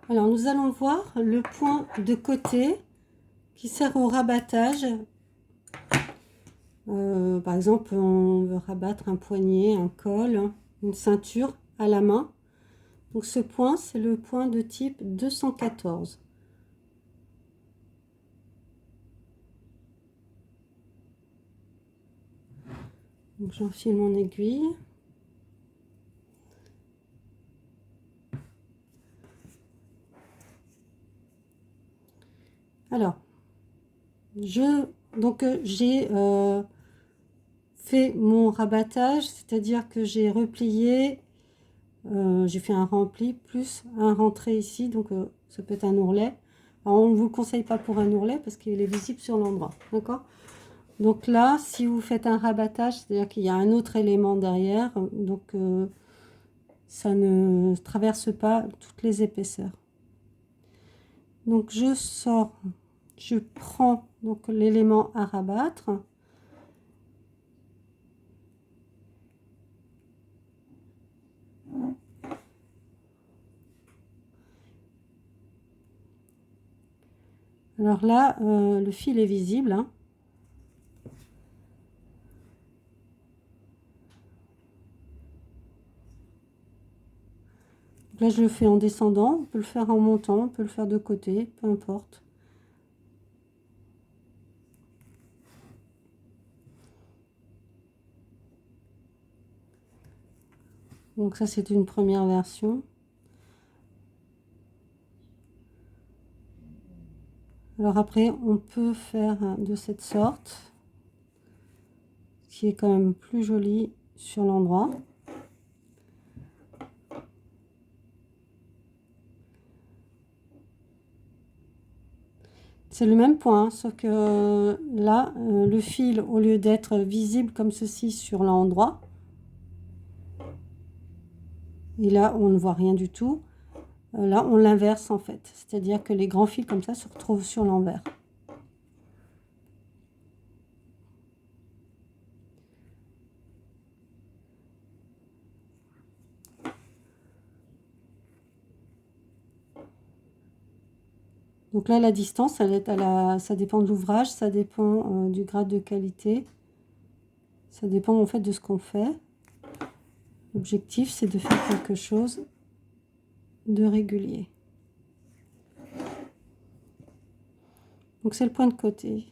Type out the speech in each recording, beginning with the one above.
Alors, nous allons voir le point de côté qui sert au rabattage. Par exemple, on veut rabattre un poignet, un col, une ceinture à la main. Donc, ce point, c'est le point de type 214. Donc, j'enfile mon aiguille. Alors, j'ai fait mon rabattage, c'est-à-dire que j'ai replié, j'ai fait un rempli plus un rentré ici, donc ça peut être un ourlet. Alors, on ne vous le conseille pas pour un ourlet parce qu'il est visible sur l'endroit, d'accord? Donc là, si vous faites un rabattage, c'est-à-dire qu'il y a un autre élément derrière, donc ça ne traverse pas toutes les épaisseurs. Donc je sors, je prends donc l'élément à rabattre. Alors là, le fil est visible, hein. Là, je le fais en descendant, on peut le faire en montant, on peut le faire de côté, peu importe. Donc ça, c'est une première version. Alors après, on peut faire de cette sorte, qui est quand même plus joli sur l'endroit. C'est le même point, hein, sauf que là, le fil, au lieu d'être visible comme ceci sur l'endroit, et là, on ne voit rien du tout, là, on l'inverse en fait. C'est-à-dire que les grands fils comme ça se retrouvent sur l'envers. Donc là, la distance, elle est ça dépend de l'ouvrage, ça dépend du grade de qualité. Ça dépend en fait de ce qu'on fait. L'objectif, c'est de faire quelque chose de régulier. Donc c'est le point de côté,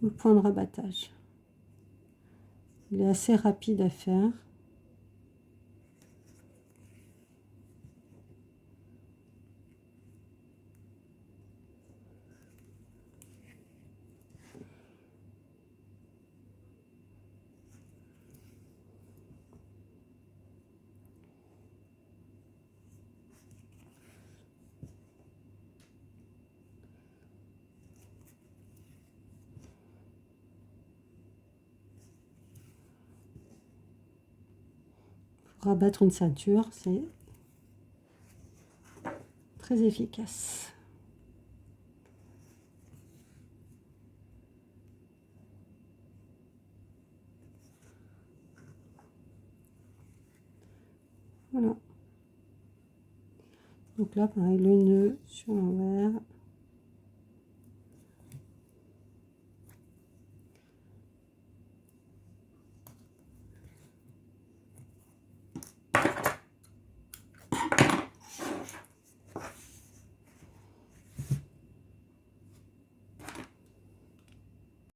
le point de rabattage. Il est assez rapide à faire. Rabattre une ceinture, c'est très efficace. Voilà. Donc là, pareil, le nœud sur l'envers.